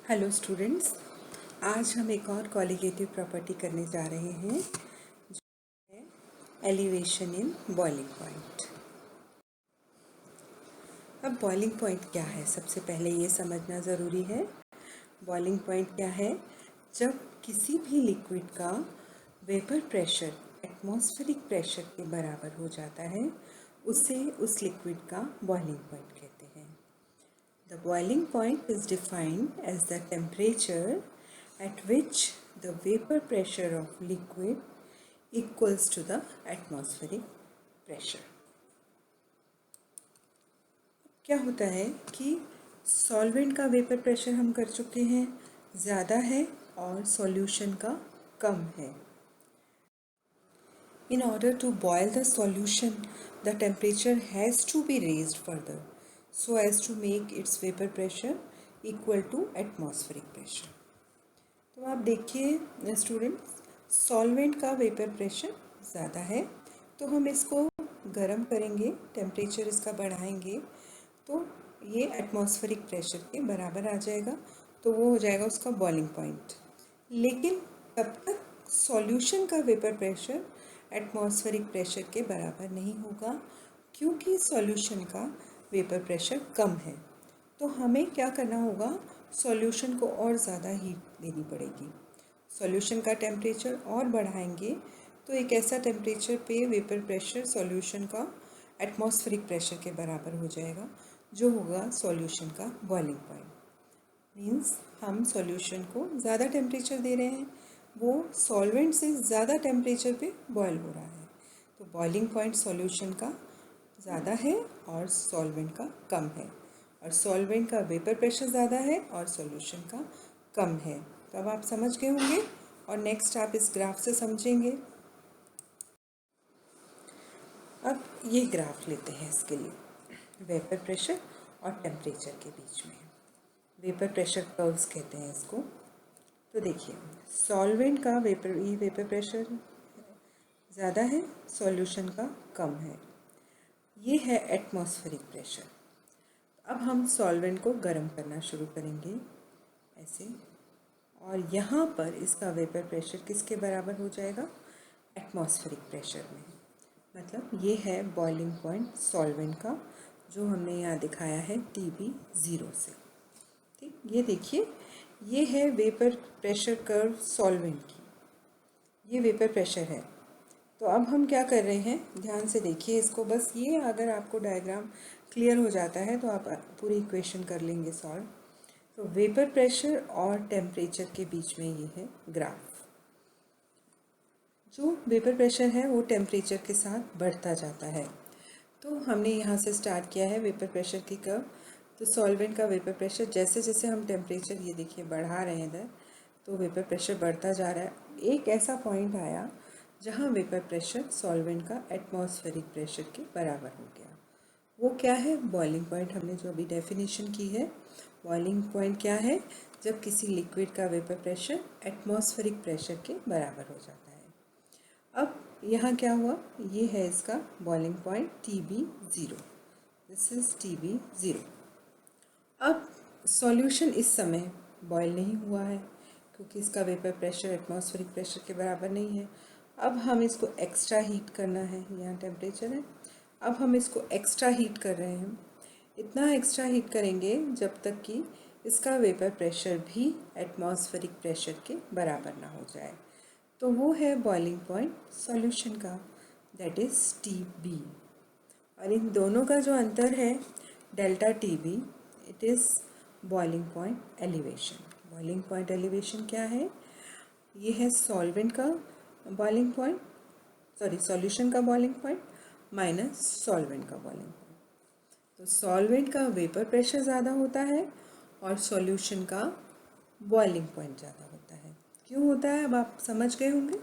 Hello students, आज हम एक और कॉलिगेटिव प्रॉपर्टी करने जा रहे हैं जो है एलिवेशन इन बॉइलिंग पॉइंट। अब बॉइलिंग पॉइंट क्या है, सबसे पहले ये समझना ज़रूरी है। बॉइलिंग पॉइंट क्या है? जब किसी भी लिक्विड का वेपर प्रेशर एटमॉस्फेरिक प्रेशर के बराबर हो जाता है, उसे उस लिक्विड का बॉइलिंग पॉइंट कहते हैं। The boiling point is defined as the temperature at which the vapor pressure of liquid equals to the atmospheric pressure. क्या होता है कि सॉल्वेंट का वेपर प्रेशर हम कर चुके हैं, ज़्यादा है और सॉल्यूशन का कम है। In order to boil the solution, the temperature has to be raised further so as to make its vapor pressure equal to atmospheric pressure. तो आप देखिए स्टूडेंट्स, सॉल्वेंट का वेपर प्रेशर ज़्यादा है तो हम इसको गर्म करेंगे, टेम्परेचर इसका बढ़ाएंगे तो ये एटमॉस्फेरिक प्रेशर के बराबर आ जाएगा, तो वो हो जाएगा उसका बॉइलिंग पॉइंट। लेकिन तब तक सॉल्यूशन का वेपर प्रेशर एटमॉस्फेरिक प्रेशर के बराबर नहीं होगा क्योंकि सॉल्यूशन का वेपर प्रेशर कम है। तो हमें क्या करना होगा, सॉल्यूशन को और ज़्यादा हीट देनी पड़ेगी। सॉल्यूशन का टेम्परेचर और बढ़ाएंगे तो एक ऐसा टेम्परेचर पे वेपर प्रेशर सॉल्यूशन का एटमॉस्फेरिक प्रेशर के बराबर हो जाएगा, जो होगा सॉल्यूशन का बॉइलिंग पॉइंट। मीन्स हम सॉल्यूशन को ज़्यादा टेम्परेचर दे रहे हैं, वो सॉल्वेंट से ज़्यादा टेम्परेचर पे बॉयल हो रहा है, तो बॉइलिंग पॉइंट सॉल्यूशन का ज़्यादा है और सॉल्वेंट का कम है, और सॉल्वेंट का वेपर प्रेशर ज़्यादा है और सॉल्यूशन का कम है। तो अब आप समझ गए होंगे और नेक्स्ट आप इस ग्राफ से समझेंगे। अब ये ग्राफ लेते हैं इसके लिए, वेपर प्रेशर और टेम्परेचर के बीच में वेपर प्रेशर कर्व्स कहते हैं इसको। तो देखिए, सॉल्वेंट का वेपर प्रेशर ज़्यादा है, सॉल्यूशन का कम है, ये है एटमॉस्फेरिक प्रेशर। अब हम सॉल्वेंट को गर्म करना शुरू करेंगे ऐसे, और यहाँ पर इसका वेपर प्रेशर किसके बराबर हो जाएगा, एटमॉस्फेरिक प्रेशर में। मतलब ये है बॉइलिंग पॉइंट सॉल्वेंट का, जो हमने यहाँ दिखाया है TB 0 से। ठीक, ये देखिए, ये है वेपर प्रेशर कर्व सॉल्वेंट की, ये वेपर प्रेशर है। तो अब हम क्या कर रहे हैं, ध्यान से देखिए इसको, बस ये अगर आपको डायग्राम क्लियर हो जाता है तो आप पूरी इक्वेशन कर लेंगे सॉल्व। तो वेपर प्रेशर और टेम्परेचर के बीच में ये है ग्राफ। जो वेपर प्रेशर है वो टेम्परेचर के साथ बढ़ता जाता है। तो हमने यहाँ से स्टार्ट किया है वेपर प्रेशर की कर्व। तो सॉल्वेंट का वेपर प्रेशर जैसे जैसे हम टेम्परेचर ये देखिए बढ़ा रहे हैं इधर, तो वेपर प्रेशर बढ़ता जा रहा है। एक ऐसा पॉइंट आया जहाँ वेपर प्रेशर सॉल्वेंट का एटमॉस्फेरिक प्रेशर के बराबर हो गया। वो क्या है, बॉइलिंग पॉइंट। हमने जो अभी डेफिनेशन की है, बॉइलिंग पॉइंट क्या है, जब किसी लिक्विड का वेपर प्रेशर एटमॉस्फेरिक प्रेशर के बराबर हो जाता है। अब यहाँ क्या हुआ, ये है इसका boiling point TB 0, this is TB 0। अब सॉल्यूशन इस समय बॉयल नहीं हुआ है क्योंकि इसका वेपर प्रेशर एटमॉस्फेरिक प्रेशर के बराबर नहीं है। अब हम इसको एक्स्ट्रा हीट करना है, यहाँ टेम्परेचर है, अब हम इसको एक्स्ट्रा हीट कर रहे हैं। इतना एक्स्ट्रा हीट करेंगे जब तक कि इसका वेपर प्रेशर भी एटमॉस्फेरिक प्रेशर के बराबर ना हो जाए। तो वो है बॉइलिंग पॉइंट सॉल्यूशन का, दैट इज़ TB। और इन दोनों का जो अंतर है delta TB, it is boiling point elevation. Boiling point elevation क्या है, ये है सॉल्वेंट का बॉइलिंग पॉइंट, सॉरी सॉल्यूशन का बॉइलिंग पॉइंट माइनस सॉल्वेंट का बॉइलिंग पॉइंट। तो सॉल्वेंट का वेपर प्रेशर ज़्यादा होता है और सॉल्यूशन का बॉइलिंग पॉइंट ज़्यादा होता है। क्यों होता है, अब आप समझ गए होंगे।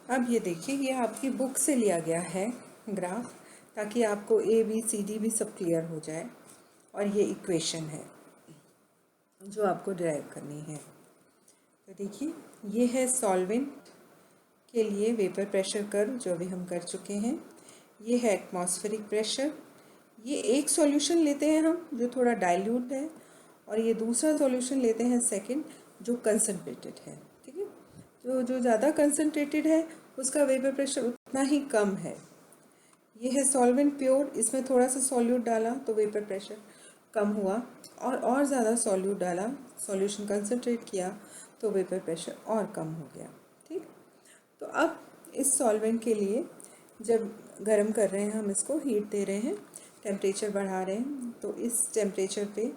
अब ये देखिए, ये आपकी बुक से लिया गया है ग्राफ, ताकि आपको ABCD भी सब क्लियर हो जाए। और ये इक्वेशन है जो आपको डिराइव करनी है। तो देखिए, ये है सॉल्वेंट के लिए वेपर प्रेशर कर्व जो अभी हम कर चुके हैं। ये है एटमॉस्फेरिक प्रेशर, ये एक सॉल्यूशन लेते हैं हम जो थोड़ा डाइल्यूट है, और ये दूसरा सॉल्यूशन लेते हैं सेकंड जो कंसनट्रेटेड है। ठीक है, जो ज़्यादा कंसनट्रेटेड है उसका वेपर प्रेशर उतना ही कम है। ये है सॉल्वेंट प्योर, इसमें थोड़ा सा सॉल्यूट डाला तो वेपर प्रेशर कम हुआ, और ज़्यादा सॉल्यूट डाला, सॉल्यूशन कंसनट्रेट किया तो वेपर प्रेशर और कम हो गया। ठीक, तो अब इस सॉल्वेंट के लिए जब गर्म कर रहे हैं हम, इसको हीट दे रहे हैं, टेम्परेचर बढ़ा रहे हैं, तो इस टेम्परेचर पे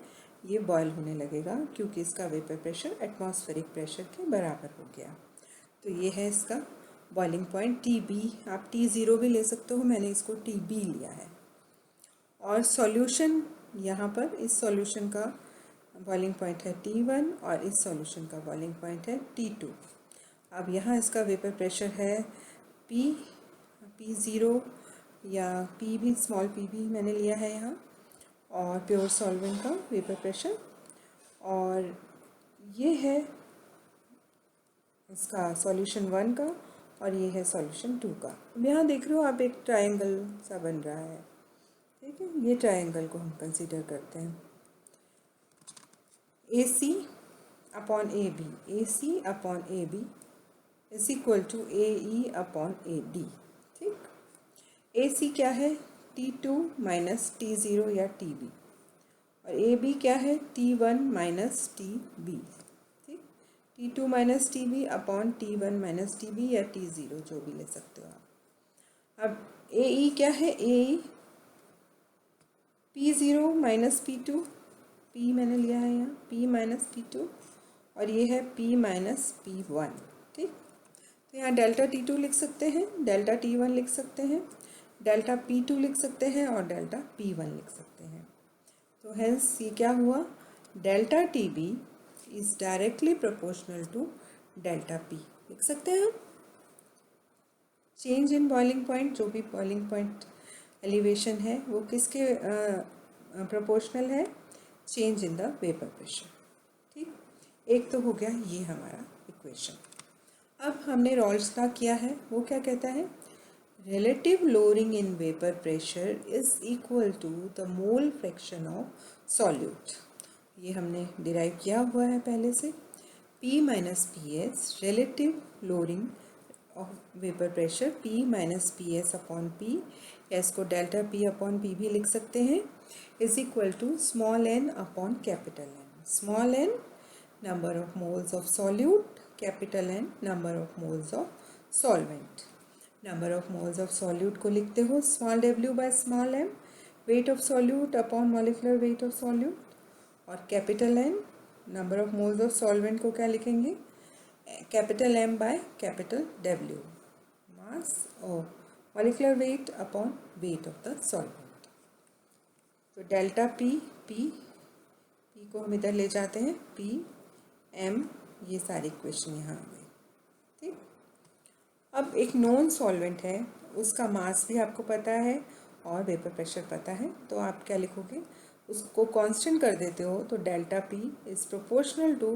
ये बॉयल होने लगेगा क्योंकि इसका वेपर प्रेशर एटमॉस्फेरिक प्रेशर के बराबर हो गया। तो ये है इसका बॉइलिंग पॉइंट TB, आप T0 भी ले सकते हो, मैंने इसको TB लिया है। और सॉल्यूशन यहाँ पर इस सॉल्यूशन का बॉइलिंग पॉइंट है T1 और इस सॉल्यूशन का बॉइलिंग पॉइंट है T2। अब यहाँ इसका वेपर प्रेशर है P0 या P भी, स्मॉल p भी मैंने लिया है यहाँ, और प्योर सॉल्वेंट का वेपर प्रेशर, और ये है इसका सॉल्यूशन 1 का, और ये है सॉल्यूशन 2 का। अब यहाँ देख रहे हो आप एक ट्रायंगल सा बन रहा है। ठीक है, ये ट्रायंगल को हम कंसीडर करते हैं। AC upon AB, AC upon AB is equal to AE upon AD। ठीक, AC क्या है T2 माइनस T0 या TB, और AB क्या है T1 माइनस TB। ठीक, T2 minus TB upon T1 minus TB या T0 जो भी ले सकते हो आप। अब AE क्या है, AE P0 minus P2, P मैंने लिया है यहाँ P माइनस P2, और ये है P माइनस P1। ठीक, तो यहाँ डेल्टा T2 लिख सकते हैं, डेल्टा T1 लिख सकते हैं, डेल्टा P2 लिख सकते हैं, और डेल्टा P1 लिख सकते हैं। तो हेंस ये क्या हुआ, delta TB is directly proportional to delta P लिख सकते हैं हम। चेंज इन बॉइलिंग पॉइंट, जो भी बॉइलिंग पॉइंट एलिवेशन है वो किसके प्रोपोर्शनल है, change in the vapour pressure. ठीक, एक तो हो गया ये हमारा इक्वेशन। अब हमने रॉल्स लॉ किया है, वो क्या कहता है, relative lowering in vapor pressure is equal to the mole fraction of solute। ये हमने डिराइव किया हुआ है पहले से। P minus P S relative lowering of vapor pressure, P minus P S upon P, या इसको डेल्टा P अपॉन P भी लिख सकते हैं, is equal to small n upon capital N। Small n number of moles of solute, capital N number of moles of solvent. Number of moles of solute को लिखते हो small w by small m, weight of solute upon molecular weight of solute, और capital N number of moles of solvent को क्या लिखेंगे, capital M by capital W, mass और molecular weight upon weight of the solvent. तो delta P को हम इधर ले जाते हैं, P M, ये सारी इक्वेशन यहाँ आ गई। ठीक, अब एक नॉन सॉल्वेंट है, उसका मास भी आपको पता है और वेपर प्रेशर पता है, तो आप क्या लिखोगे, उसको कांस्टेंट कर देते हो, तो delta P is proportional to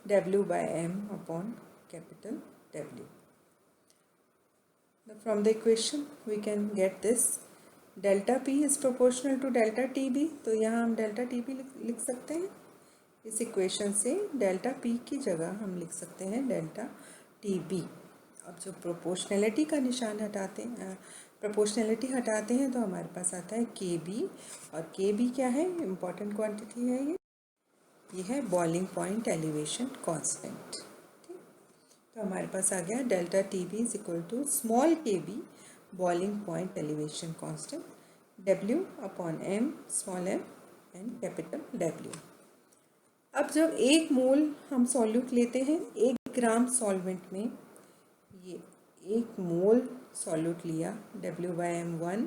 W by M upon capital W। From the equation we can get this, delta P is proportional to delta TB, तो यहाँ हम डेल्टा TB लिख सकते हैं। इस इक्वेशन से डेल्टा P की जगह हम लिख सकते हैं डेल्टा TB। अब जो प्रोपोर्शनैलिटी का निशान हटाते हैं, प्रोपोर्शनैलिटी हटाते हैं, तो हमारे पास आता है KB, और KB क्या है, इम्पॉर्टेंट क्वांटिटी है ये है बॉइलिंग पॉइंट एलिवेशन कांस्टेंट। ठीक, तो हमारे पास आ गया delta TB is equal to small KB boiling point elevation constant, W upon M small m and capital W। अब जब एक मोल हम सॉल्यूट लेते हैं 1 ग्राम सॉल्वेंट में, ये 1 मोल सॉल्यूट लिया, W बाय M1,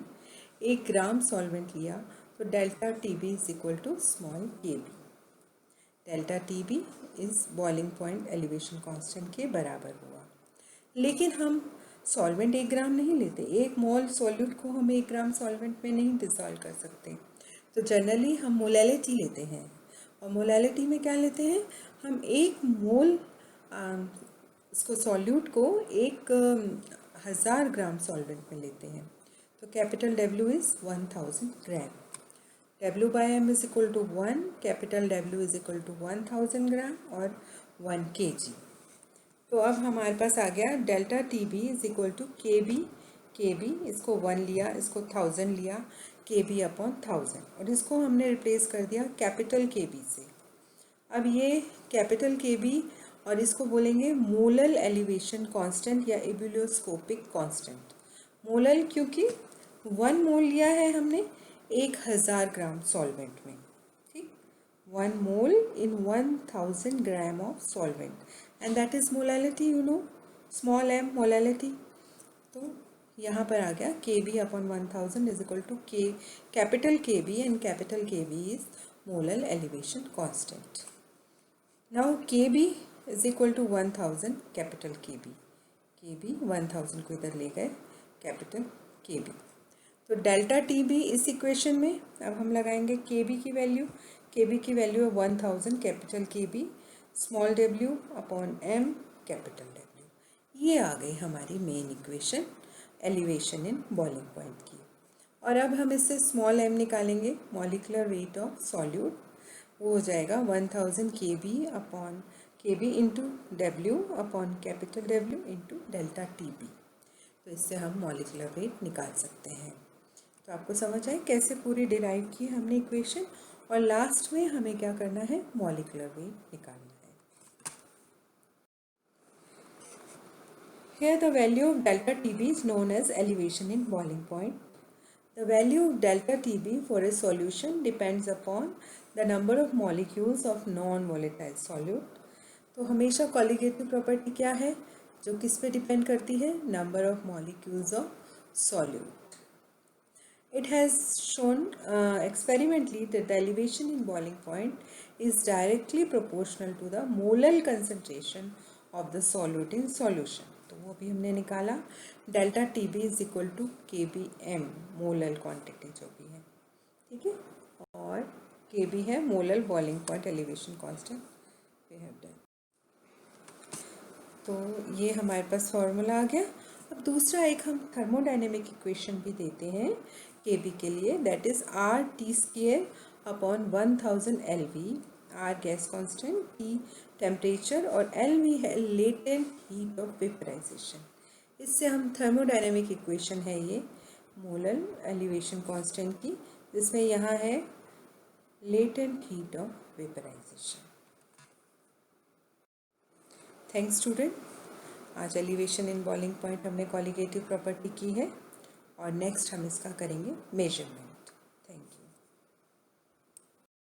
1 ग्राम सॉल्वेंट लिया, तो delta TB is equal to small KB। Delta TB is boiling point elevation constant के बराबर हुआ। लेकिन हम सॉल्वेंट 1 ग्राम नहीं लेते, 1 मोल सॉल्यूट को हम 1 ग्राम सॉल्वेंट में नहीं डिसॉल्व कर सकते, तो जनरली हम मोलैलिटी लेते हैं, और मोलैलिटी में क्या लेते हैं, हम 1 मोल इसको सॉल्यूट को 1000 ग्राम सॉल्वेंट में लेते हैं, तो capital W is 1000 gram. W/m is equal to 1, capital W is equal to 1000 gram और 1 kg। तो अब हमारे पास आ गया delta TB is equal to KB, इसको 1 लिया, इसको 1000 लिया, KB अपॉन 1000, और इसको हमने रिप्लेस कर दिया कैपिटल KB से। अब ये कैपिटल KB और इसको बोलेंगे मोलल एलिवेशन कांस्टेंट या एब्यूलोस्कोपिक कांस्टेंट। मोलल क्योंकि 1 मोल लिया है हमने 1000 ग्राम सॉल्वेंट में, ठीक, 1 mole in 1000 gram of solvent, and that is molality, you know, small m molality. तो यहाँ पर आ गया KB upon 1000 is equal to capital KB, and capital KB is molal elevation constant. Now KB is equal to 1000 capital KB 1000 को इधर ले गए, capital KB। तो डेल्टा TB इस इक्वेशन में अब हम लगाएंगे KB की वैल्यू है 1000 capital KB small w upon m capital W। ये आ गई हमारी main equation elevation in boiling point की। और अब हम इससे स्मॉल m निकालेंगे, मॉलिक्यूलर वेट ऑफ सॉल्यूट, वो हो जाएगा 1000 KB into W upon capital W into delta TB। तो इससे हम मॉलिक्यूलर वेट निकाल सकते हैं। तो आपको समझ आए कैसे पूरी डिराइव की हमने इक्वेशन, और लास्ट में हमें क्या करना है, मॉलिक्यूलर वेट निकालना है। Here the value of delta TB is known as elevation in boiling point. The value of delta TB for a solution depends upon the number of molecules of non-volatile solute. तो हमेशा colligative property क्या है, जो किस पे depend करती है, number of molecules of solute. It has shown experimentally that the elevation in boiling point is directly proportional to the molar concentration of the solute in solution. तो वो भी हमने निकाला, delta TB is equal to KBm molal quantity जो भी है, ठीक है, और KB है molal boiling point elevation constant we have done. तो ये हमारे पास फॉर्मूला आ गया। अब दूसरा एक हम थर्मोडाइनेमिक इक्वेशन भी देते हैं KB के लिए, that is RT² upon 1000 LV, R gas constant, T temperature और LV है लेटेंट हीट ऑफ वेपराइजेशन। इससे हम थर्मोडाइनेमिक इक्वेशन है ये मोलल एलिवेशन कांस्टेंट की, जिसमें यहाँ है latent heat of vaporization. Thanks student. आज एलिवेशन इन बॉइलिंग पॉइंट हमने कॉलिगेटिव प्रॉपर्टी की है, और नेक्स्ट हम इसका करेंगे मेजरमेंट।